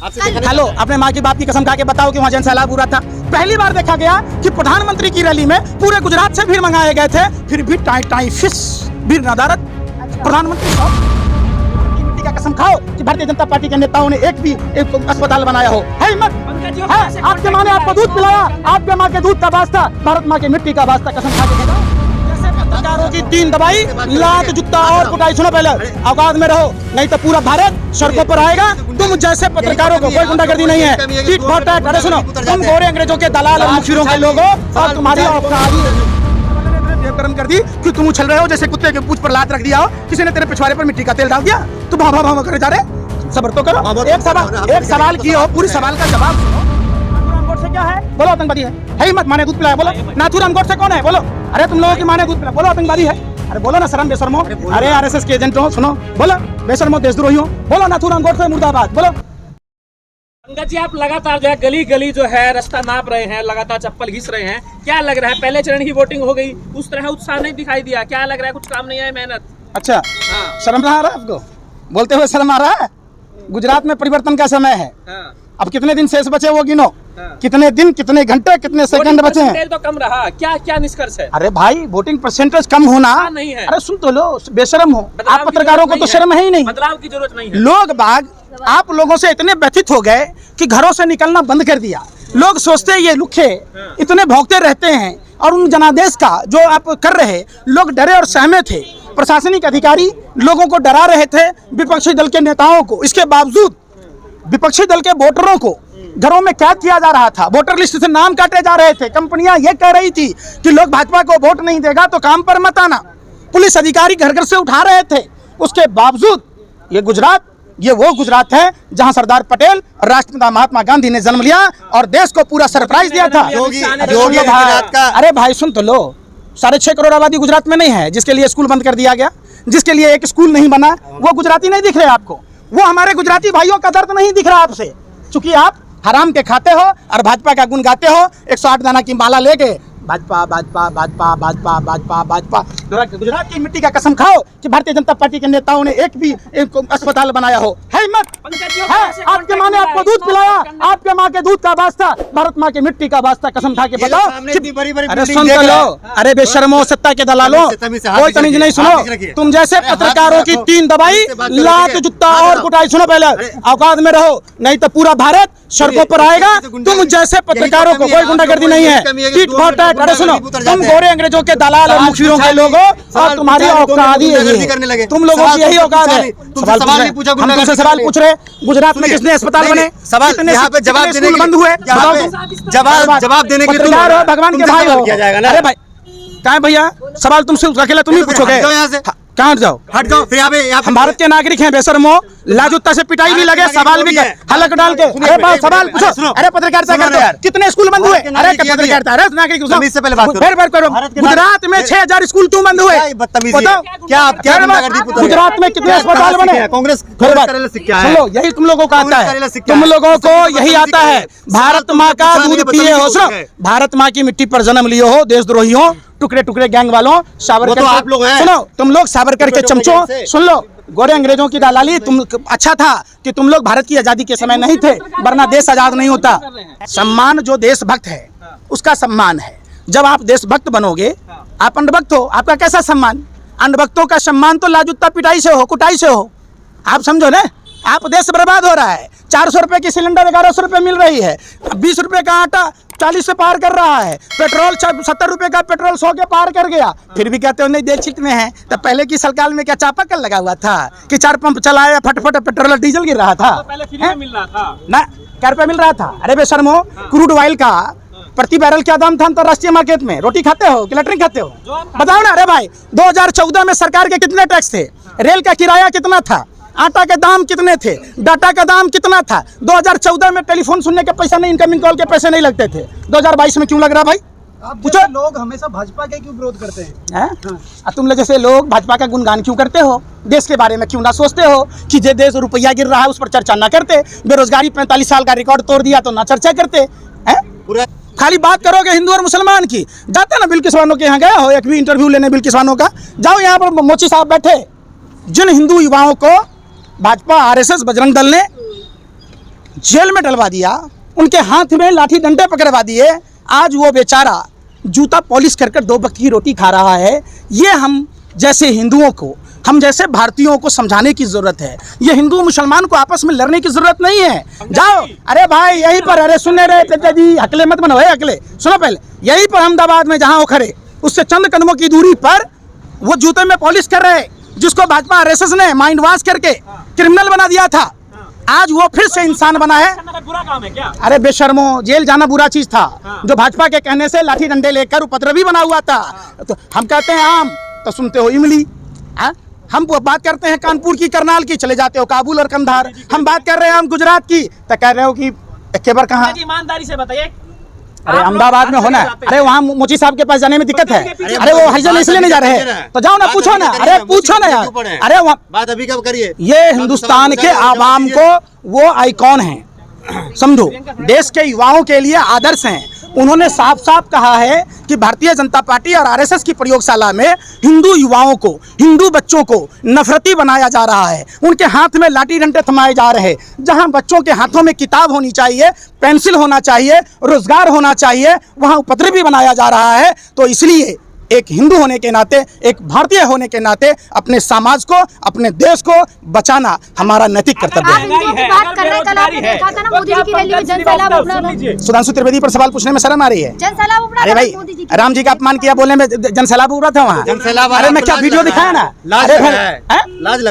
Hello, अपने माँ की बाप की कसम खा के बताओ कि वहाँ जन सैलाब पूरा था। पहली बार देखा गया कि प्रधानमंत्री की रैली में पूरे गुजरात से भीड़ मंगाए गए थे, फिर भी टाई फिश भीड़ नदारत। प्रधानमंत्री मिट्टी का कसम खाओ कि भारतीय जनता पार्टी के नेताओं ने एक अस्पताल बनाया हो। है हिम्मत? है? आपके माँ ने आपको दूध पिलाया, आपके माँ के दूध का वास्ता, भारत माँ की मिट्टी का वास्ता, कसम खा के बताओ। पत्रकारों की 3 दवाई, लात, जूता और कुटाई। सुनो, पहले औकात में रहो, नहीं तो पूरा भारत सड़कों पर आएगा। तुम जैसे पत्रकारों को कोई गुंडागर्दी नहीं है। पीठ बहुत है। अरे सुनो, तुम गोरे अंग्रेजों के दलाल और मुखबिरों के लोग हो और तुम्हारी औकात कर दी कि तुम उछल रहे हो जैसे कुत्ते के पूंछ पर लात रख दिया हो, किसी ने तेरे पिछवाड़े पर मिट्टी का तेल डाल दिया, तू भाव भाव करे जा रहे। सब्र तो करो। एक सवाल की हो, पूरी सवाल का जवाब सुनो। से क्या है? बोलो आतंकवादी है। हिम्मत? माने दूध पिलाया? बोलो। नाथूराम गोडसे कौन है? बोलो। अरे तुम लोगों की माने दूध पिलाया, बोलो आतंकवादी है। अरे बोलो ना शर्म बेशर्मो। अरे आरएसएस के एजेंट हो, सुनो, बोलो बेशर्मो देशद्रोही हो, बोलो नाथूराम गोडसे मुर्दाबाद, बोलो। पंकज जी, आप लगातार जो है गली गली जो है रास्ता नाप रहे हैं, लगातार चप्पल घिस रहे हैं, क्या लग रहा है? पहले चरण की वोटिंग हो गई, उस तरह उत्साह नहीं दिखाई दिया, क्या लग रहा है? कुछ काम नहीं है, मेहनत? अच्छा, शर्म आ रहा है आपको? बोलते हुए शर्म आ रहा है? गुजरात में परिवर्तन का समय है। अब कितने दिन शेष बचे वो गिनो। कितने दिन, कितने घंटे, कितने सेकंड बचे हैं? तो कम रहा, क्या क्या निष्कर्ष है? अरे भाई, वोटिंग परसेंटेज कम होना नहीं है। अरे सुन तो लो, बेशर्म हो आप। पत्रकारों को तो शर्म है ही नहीं। बदलाव की जरूरत नहीं है। लोग बाग आप लोगों से इतने व्यथित हो गए कि घरों से निकलना बंद कर दिया। लोग सोचते हैं ये लुखे इतने भौंकते रहते हैं, और उन जनादेश का जो आप कर रहे, लोग डरे और सहमे थे। प्रशासनिक अधिकारी लोगों को डरा रहे थे, विपक्षी दल के नेताओं को। इसके बावजूद विपक्षी दल के वोटरों को घरों में कैद किया जा रहा था, वोटर लिस्ट से नाम काटे जा रहे थे। कंपनियां ये कह रही थी कि लोग भाजपा को वोट नहीं देगा तो काम पर मत आना। पुलिस अधिकारी घर घर से उठा रहे थे। उसके बावजूद ये गुजरात, ये वो गुजरात है जहां सरदार पटेल, राष्ट्रपिता महात्मा गांधी ने जन्म लिया और देश को पूरा सरप्राइज दिया था। अरे भाई सुन तो लो, 6.5 करोड़ आबादी गुजरात में नहीं है जिसके लिए स्कूल बंद कर दिया गया, जिसके लिए एक स्कूल नहीं बना। वो गुजराती नहीं दिख रहे आपको? वो हमारे गुजराती भाइयों का दर्द नहीं दिख रहा आपसे, क्योंकि आप हराम के खाते हो और भाजपा का गुण गाते हो। 108 दाना की माला लेके भाजपा भाजपा भाजपा भाजपा भाजपा भाजपा। गुजरात की मिट्टी का कसम खाओ कि भारतीय जनता पार्टी के नेताओं ने एक अस्पताल बनाया हो। है हिम्मत? है? आपके माँ ने आपको दूध पिलाया, आपके माँ के दूध का वास्ता, भारत माँ की मिट्टी का वास्ता, कसम खा के बताओ। अरे सुन तो लो, अरे बेशर्मो, सत्ता के दलालों, कोई तमीज नहीं। सुनो, तुम जैसे पत्रकारों की 3 दवाई, लात, जूता और कुटाई। सुनो, पहले औकात में रहो, नहीं तो पूरा भारत सड़कों पर आएगा। तुम जैसे पत्रकारों को कोई गुंडागर्दी नहीं है। पीठ बहुत है। अरे सुनो, तुम गोरे अंग्रेजों के दलाल और मुखबिरों के लोग हो और तुम्हारी औकात ही है। तुम लोगों की यही औकात है। हम तुमसे सवाल पूछ रहे, गुजरात में कितने अस्पताल बने? सवाल यहाँ पे जवाब देने के बंद हुए? जवाब देने के लिए भगवान के भाई हो। अरे भाई कहाँ भैया, सवाल तुमसे अकेला तुम ही पूछोगे? कहाँ हट जाओ, हट जाओ। फिर हम भारत के नागरिक हैं बेशर्मो। लाजूता से पिटाई भी लगे, सवाल भी हलक डाल के। अरे सवाल पूछो। अरे पत्रकारिता करते हो, कितने स्कूल बंद हुए? अरे पत्रकारिता, अरे नागरिक करो। गुजरात में 6000 स्कूल क्यों बंद हुए? गुजरात में कितने अस्पताल बने? कांग्रेस यही तुम लोगों को आता है, तुम लोगों को यही आता है। भारत माँ का दूध पिए हो, सुनो, भारत माँ की मिट्टी पर जन्म लिए हो, देशद्रोही हो, टुकड़े टुकड़े गैंग वालों, सावरकर तो आप लोग हैं। सुनो, तुम लोग सावरकर के चमचों। सुन लो, गोरे अंग्रेजों की दलाली। तुम अच्छा था कि तुम लोग भारत की आजादी के समय नहीं थे, वरना देश आजाद नहीं होता। सम्मान जो देशभक्त है उसका सम्मान है। जब आप देशभक्त बनोगे, आप अंधभक्त हो, आपका कैसा सम्मान? अंधभक्तों का सम्मान तो लाजुत्ता पिटाई से हो, कुटाई से हो। आप समझो ना, आप देश बर्बाद हो रहा है। 400 रुपए की सिलेंडर 1100 रुपए मिल रही है। 20 रुपए का आटा 40 से पार कर रहा है। पेट्रोल 70 रुपए का पेट्रोल 100 के पार कर गया। फिर भी कहते हो नहीं देश ठीक में है। तब पहले की सरकार में क्या चापाकल लगा हुआ था कि 4 पंप चलाया, फटफट पेट्रोल और डीजल गिर रहा था? पहले फ्री में मिल रहा था ना, क्या रुपए मिल रहा था? अरे बेशर्मो, क्रूड ऑयल का प्रति बैरल क्या दाम था अंतरराष्ट्रीय मार्केट में? रोटी खाते हो कि लैट्रिन खाते हो? बताओ ना। अरे भाई 2014 में सरकार के कितने टैक्स थे? रेल का किराया कितना था? आटा के दाम कितने थे? डाटा का दाम कितना था? 2014 में टेलीफोन सुनने के पैसा नहीं, इनकमिंग कॉल के पैसे नहीं लगते थे। 2022 में क्यों लग रहा भाई? पूछो। लोग हमेशा भाजपा के क्यों विरोध करते हैं? तुम लोग जैसे लोग भाजपा का गुणगान क्यों करते हो? देश के बारे में क्यों ना सोचते हो कि जे देश रुपया गिर रहा है उस पर चर्चा ना करते? बेरोजगारी 45 साल का रिकॉर्ड तोड़ दिया तो ना चर्चा करते हैं? खाली बात करोगे हिंदू और मुसलमान की। जाते ना बिल्किसवानों के यहाँ गए हो एक भी इंटरव्यू लेने बिल्किसवानों का? जाओ, यहाँ पर मोची साहब बैठे। जिन हिंदू युवाओं को भाजपा, आरएसएस, बजरंग दल ने जेल में डलवा दिया, उनके हाथ में लाठी डंडे पकड़वा दिए। आज वो बेचारा जूता पॉलिश कर 2 वक्त की रोटी खा रहा है। ये हम जैसे हिंदुओं को, हम जैसे भारतीयों को समझाने की जरूरत है। ये हिंदू मुसलमान को आपस में लड़ने की जरूरत नहीं है। जाओ, अरे भाई यहीं पर, अरे सुनने रहे चाचा जी, अकेले मत बनो, अकेले सुनो पहले। यहीं पर अहमदाबाद में जहां वो खड़े, उससे चंद कदमों की दूरी पर वो जूते में पॉलिश कर रहे, जिसको भाजपा आरएसएस ने माइंड वॉश करके क्रिमिनल बना दिया था, आज वो फिर से इंसान बना है। बुरा काम है क्या? अरे बेशर्मो, जेल जाना बुरा चीज था। जो भाजपा के कहने से लाठी डंडे लेकर उपद्रवी बना हुआ था। तो हम कहते हैं आम, तो सुनते हो इमली। हम बात करते हैं कानपुर की, करनाल की, चले जाते हो काबुल और कंधार। हम बात कर रहे हैं हम गुजरात की, तो कह रहे हो कि केबर कहाँ। ईमानदारी से बताइए। अरे अहमदाबाद में होना है। अरे वहाँ मोची साहब के पास जाने में दिक्कत है। अरे वो हरिजन इसलिए नहीं जा रहे हैं, तो जाओ ना, पूछो ना। अरे पूछो ना यार। अरे वहाँ बात अभी कब करिए। ये हिंदुस्तान के आवाम को वो आइकॉन हैं, समझो, देश के युवाओं के लिए आदर्श हैं। उन्होंने साफ साफ कहा है कि भारतीय जनता पार्टी और आरएसएस की प्रयोगशाला में हिंदू युवाओं को, हिंदू बच्चों को नफरती बनाया जा रहा है। उनके हाथ में लाठी डंडे थमाए जा रहे हैं। जहां बच्चों के हाथों में किताब होनी चाहिए, पेंसिल होना चाहिए, रोजगार होना चाहिए, वहां उपद्रवी बनाया जा रहा है। तो इसलिए एक हिंदू होने के नाते, एक भारतीय होने के नाते अपने समाज को, अपने देश को बचाना हमारा नैतिक कर्तव्य है। सुधांशु त्रिवेदी पर सवाल पूछने में शर्म आ रही है। अरे भाई, राम जी का अपमान किया बोलने में, जनसैलाब उतरा था वहाँ। अरे मैं क्या वीडियो दिखाया ना। अरे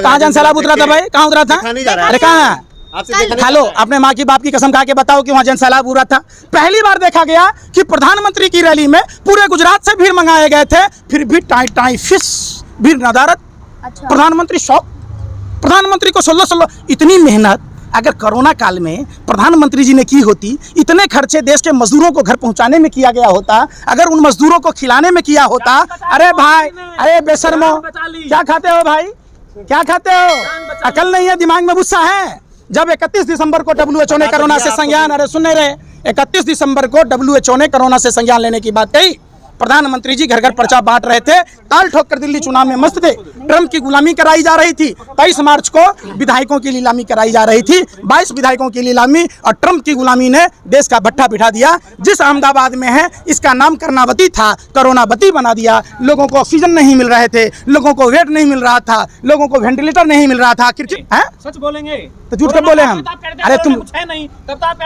कहाँ जनसैलाब उतरा था भाई, कहाँ उतरा था? अरे कहाँ खा लो, अपने माँ की बाप की कसम खा के बताओ कि वहाँ जनसैलाब हुआ था। पहली बार देखा गया कि प्रधानमंत्री की रैली में पूरे गुजरात से भीड़ मंगाए गए थे, फिर भी टाई टाई फिश भीड़ नदारत। अच्छा। प्रधानमंत्री शौक, प्रधानमंत्री को 16 इतनी मेहनत अगर कोरोना काल में प्रधानमंत्री जी ने की होती, इतने खर्चे देश के मजदूरों को घर पहुंचाने में किया गया होता, अगर उन मजदूरों को खिलाने में किया होता। अरे भाई, अरे बेशर्मो, क्या खाते हो भाई, क्या खाते हो? अकल नहीं है, दिमाग में गुस्सा है। जब 31 दिसंबर को WHO ने कोरोना से संज्ञान, अरे सुन नहीं रहे, 31 दिसंबर को WHO ने कोरोना से संज्ञान लेने की बात कही। प्रधानमंत्री जी घर घर पर्चा बांट रहे थे, ताल ठोक कर दिल्ली चुनाव में मस्त थे। ट्रंप की गुलामी कराई जा रही थी। 23 मार्च को विधायकों की नीलामी कराई जा रही थी। 22 विधायकों की नीलामी और ट्रंप की गुलामी ने देश का भट्ठा बिठा दिया। जिस अहमदाबाद में है, इसका नाम कर्नावती था, कोरोनावती बना दिया। लोगों को ऑक्सीजन नहीं मिल रहे थे, लोगों को वेट नहीं मिल रहा था, लोगों को वेंटिलेटर नहीं मिल रहा था। सच बोलेंगे तो झूठ कब बोले हम? अरे तुम,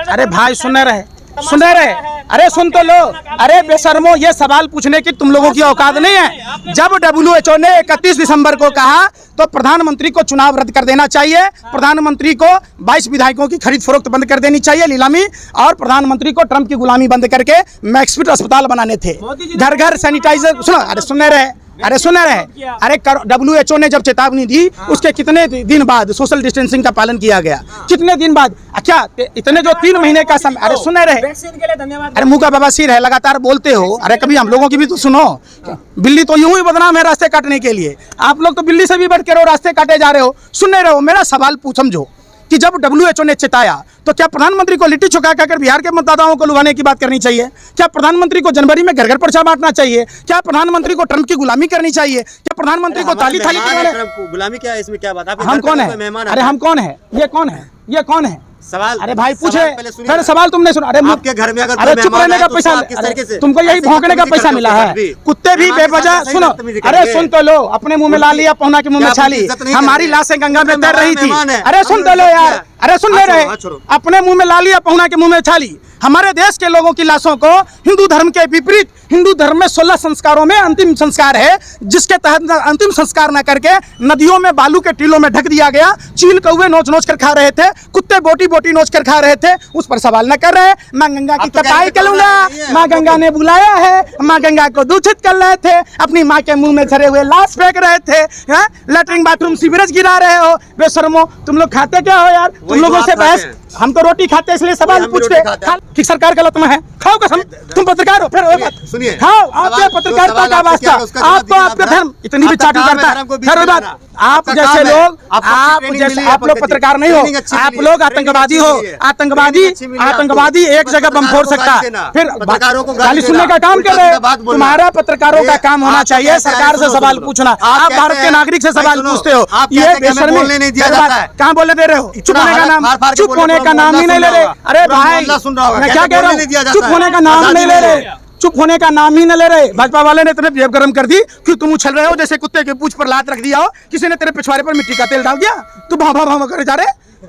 अरे भाई सुन रहे, सुन रहे, अरे सुन तो लो। अरे बेशर्मो, ये सवाल पूछने की तुम लोगों की औकात नहीं है। जब WHO ने 31 दिसंबर को कहा तो प्रधानमंत्री को चुनाव रद्द कर देना चाहिए, प्रधानमंत्री को 22 विधायकों की खरीद फरोख्त बंद कर देनी चाहिए, नीलामी, और प्रधानमंत्री को ट्रंप की गुलामी बंद करके मैक्सफिट अस्पताल बनाने थे, घर घर सैनिटाइजर। सुनो, अरे सुन रहे, अरे सुन रहे, अरे WHO ने जब चेतावनी दी, उसके कितने दिन बाद सोशल डिस्टेंसिंग का पालन किया गया? कितने दिन बाद? क्या इतने जो 3 महीने का समय? अरे सुन रहे, अरे मुंह का बवासीर है, लगातार बोलते हो। अरे कभी हम लोगों की भी तो सुनो। बिल्ली तो यूं ही बदनाम है रास्ते काटने के लिए, आप लोग तो बिल्ली से भी बढ़ के रास्ते काटे जा रहे हो। सुन रहे हो, मेरा सवाल समझो कि जब WHO ने चेताया तो क्या प्रधानमंत्री को लिट्टी चुका कर बिहार के मतदाताओं को लुभाने की बात करनी चाहिए? क्या प्रधानमंत्री को जनवरी में घर घर पर्चा बांटना चाहिए? क्या प्रधानमंत्री को ट्रंप की गुलामी करनी चाहिए? क्या प्रधानमंत्री को ताली थाली गुलामी? क्या है इसमें, क्या बात? हम कौन है? अरे हम कौन है? ये कौन है? ये कौन है? सवाल, अरे भाई पूछे, फिर सवाल तुमने सुना। अरे आपके घर में अगर अरे चुप रहने का पैसा, तुमको यही भौंकने का पैसा मिला है। कुत्ते भी बेवजह, सुनो, अरे सुन तो लो, अपने मुंह में ला लिया, पहुना के मुंह में छाली। हमारी लाशें गंगा में तैर रही थी। अरे सुन तो लो यार, अरे सुन ले रहे, अपने मुंह में ला लिया, पहुना के मुंह में छाली। हमारे देश के लोगों की लाशों को हिंदू धर्म के विपरीत, हिंदू धर्म में 16 संस्कारों में अंतिम संस्कार है, जिसके तहत अंतिम संस्कार न करके नदियों में बालू के टीलों में ढक दिया गया। चील कौवे नोच नोच कर खा रहे थे, कुत्ते बोटी बोटी नोच कर खा रहे थे, उस पर सवाल न कर रहे। माँ गंगा की तपाई करूंगा, माँ गंगा ने बुलाया है, माँ गंगा को दूषित कर रहे थे, अपनी माँ के मुंह में झरे हुए लाश फेंक रहे थे, लेटरिन बाथरूम सीवरेज गिरा रहे हो। बेशर्मो, तुम लोग खाते क्या हो यार? तुम लोगों से बहस, हम तो रोटी खाते इसलिए सवाल पूछते। कि सरकार गलत में है, खाओ कसम, तुम पत्रकार हो, फिर सुनिए, खाओ, आपके पत्रकारिता का वास्ता, आपको आपका धर्म इतनी भी चाटू करता है। आप जैसे लोग, आप लोग पत्रकार नहीं हो, आप लोग आतंकवादी हो। आतंकवादी एक जगह बम फोड़ सकता है, फिर गाली सुनने का काम कर रहे हो। तुम्हारा पत्रकारों का काम होना चाहिए सरकार से सवाल पूछना। आप भारत के नागरिक से सवाल पूछते हो, ये बेशर्मी। कहाँ बोलने दे रहे हो? चुप होने का नाम, चुप होने का नाम ही नहीं ले रहे। अरे भाई मोहल्ला सुन रहा होगा, मैं क्या कैसे कह रहा बोलने नहीं दिया हूँ, जाता चुप होने है? का नाम आजादी नहीं ले नहीं रहे, है। चुप होने का नाम ही न ले रहे। भाजपा वाले ने इतने जेब गरम कर दी कि तुम उछल रहे हो जैसे कुत्ते के पूंछ पर लात रख दिया हो, किसी ने तेरे पिछवाड़े पर मिट्टी का तेल डाल दिया, तू भा भा भा करे जा रहे।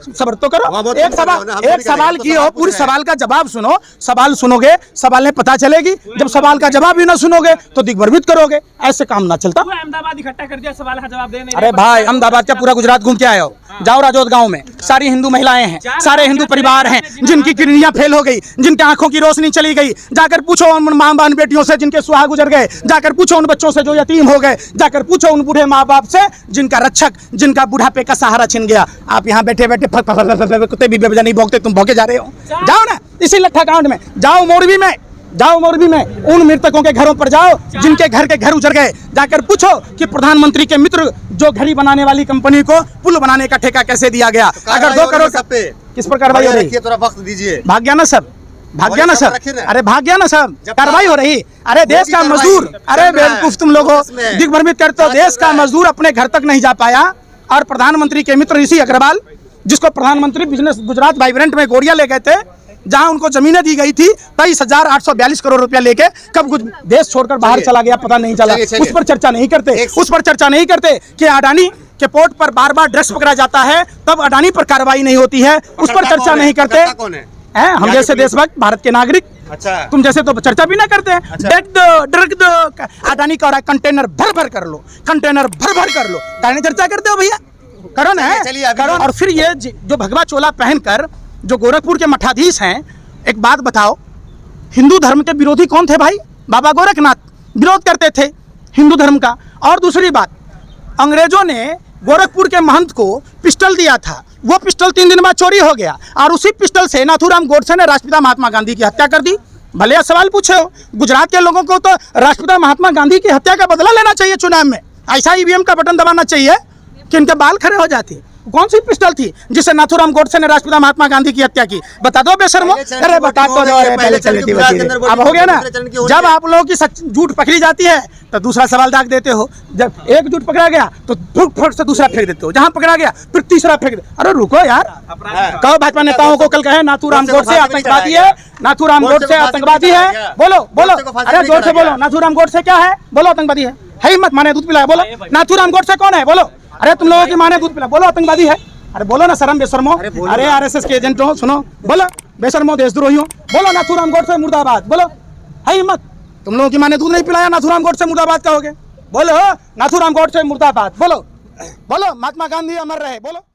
सबर तो करो। वहाँ बहुत एक कुछ कर रहे हो ना, हम तो नहीं सवाल करेंगे, की तो हो, सवाल पूरी पूछ रहे हैं। सवाल का जवाब सुनो। सवाल सुनोगे, सवाल में पता चलेगी। जब सवाल का जवाब ही ना सुनोगे तो दिग्भ्रमित करोगे। ऐसे काम ना चलता। पूरा अहमदाबाद इकट्ठा कर दिया, सवाल का जवाब दे नहीं अरे रहे। भाई अहमदाबाद का पूरा गुजरात घूम के आए हो, जाओ राजौत गांव में, सारी हिंदू महिलाएं हैं, सारे हिंदू परिवार हैं जिनकी किडनियां फेल हो गई, जिनके आंखों की रोशनी चली गई। जाकर पूछो उन मां बहन बेटियों से जिनके सुहाग गुजर गए, जाकर पूछो उन बच्चों से जो यतीम हो गए, जाकर पूछो उन बूढ़े माँ बाप से जिनका रक्षक, जिनका बुढ़ापे का सहारा छिन गया। आप यहाँ बैठे बैठे कुत्ते भी बेवजह नहीं भौंकते, तुम भौंके जा रहे हो। जाओ ना इसी लट्ठा कांड में, जाओ मोरबी में, जाओ मोरबी में उन मृतकों के घरों पर जाओ जिनके घर उजड़ गए। जाकर पूछो कि प्रधानमंत्री के मित्र जो घड़ी बनाने वाली कंपनी को पुल बनाने का ठेका कैसे दिया गया। अगर 2 करोड़ सब पे किस पर कार्रवाई हो रही? थोड़ा वक्त दीजिए। भाग गया ना सब, भाग गया ना सब। रखिए ना। अरे भाग गया ना सब, जब कार्रवाई हो रही। अरे देश मोदी का कार्रवाई मजदूर, चल अरे रहा है। बेवकूफ तुम लोगों, आपस में। दिग्भ्रमित करते हो। बात देश चल का रहा है। मजदूर अपने घर तक नहीं जा पाया और प्रधानमंत्री के मित्र ऋषि अग्रवाल, जिसको प्रधानमंत्री बिजनेस गुजरात वाइब्रेंट में गोरिया ले गए थे, जहां उनको जमीनें दी गई थी 23,842 करोड़ रुपया लेके, कब देश छोड़कर बाहर चला गया पता नहीं चला। चलिए। उस पर चर्चा नहीं करते, एक- उस पर चर्चा नहीं करते कि अडानी के पोर्ट पर बार बार ड्रग्स पकड़ा जाता है, तब अडानी पर कार्रवाई नहीं होती है, उस पर पकड़ता चर्चा कौन है? नहीं करते पकड़ता कौन है? हैं। हम यहाँ जैसे के पुलिस- देशभक्त भारत के नागरिक, अच्छा तुम जैसे तो चर्चा भी ना करते हैं। अच्छा। ड्रग दो, अडानी का हो रहा है कंटेनर भर भर कर लो, कंटेनर भर भर कर लो, कहने चर्चा करते हो भैया, करो ना, चलिए, अभी करो। तो- और फिर ये जो भगवा चोला पहनकर जो गोरखपुर के मठाधीश हैं, एक बात बताओ, हिंदू धर्म के विरोधी कौन थे भाई? बाबा गोरखनाथ विरोध करते थे हिंदू धर्म का। और दूसरी बात, अंग्रेजों ने गोरखपुर के महंत को पिस्टल दिया था, वो पिस्टल 3 दिन बाद चोरी हो गया और उसी पिस्टल से नाथूराम गोडसे ने राष्ट्रपिता महात्मा गांधी की हत्या कर दी। भले आप सवाल पूछे हो, गुजरात के लोगों को तो राष्ट्रपिता महात्मा गांधी की हत्या का बदला लेना चाहिए चुनाव में, ऐसा ईवीएम का बटन दबाना चाहिए कि इनके बाल खड़े हो जाते। कौन सी पिस्टल थी जिसे नाथूराम गोडसे ने राष्ट्रपिता महात्मा गांधी की हत्या की? बता दो बेशर्मो। अरे बता तो दो, अरे पहले चली थी अब हो गया ना। जब आप लोगों की झूठ पकड़ी जाती है तो दूसरा सवाल दाग देते हो। जब एक झूठ पकड़ा गया तो फुट से दूसरा फेंक देते हो, जहां पकड़ा गया फिर तीसरा फेंक दे। अरे रुको यार, कहो भाजपा नेताओं को कल कहे नाथूराम गोडसे आतंकवादी है, नाथूराम गोडसे आतंकवादी है। बोलो बोलो, अरे जोर से बोलो, नाथूराम गोडसे क्या है? बोलो आतंकवादी है ही मत, माने दूध पिलाया। बोलो नाथूराम गोडसे कौन है? बोलो। अरे तुम लोगों की माने दूध पिला, बोलो आतंकवादी है। अरे बोलो ना शर्म बेशर्मो, अरे आरएसएस के एजेंट हो, सुनो, बोलो बेशर्मो देशद्रोही हो, बोलो नाथूराम गोडसे मुर्दाबाद, बोलो है हिम्मत। तुम लोगों की माने दूध नहीं पिलाया, नाथूराम गोडसे मुर्दाबाद कहोगे? बोलो नाथूराम गोडसे मुर्दाबाद, बोलो बोलो, महात्मा गांधी अमर रहे, बोलो।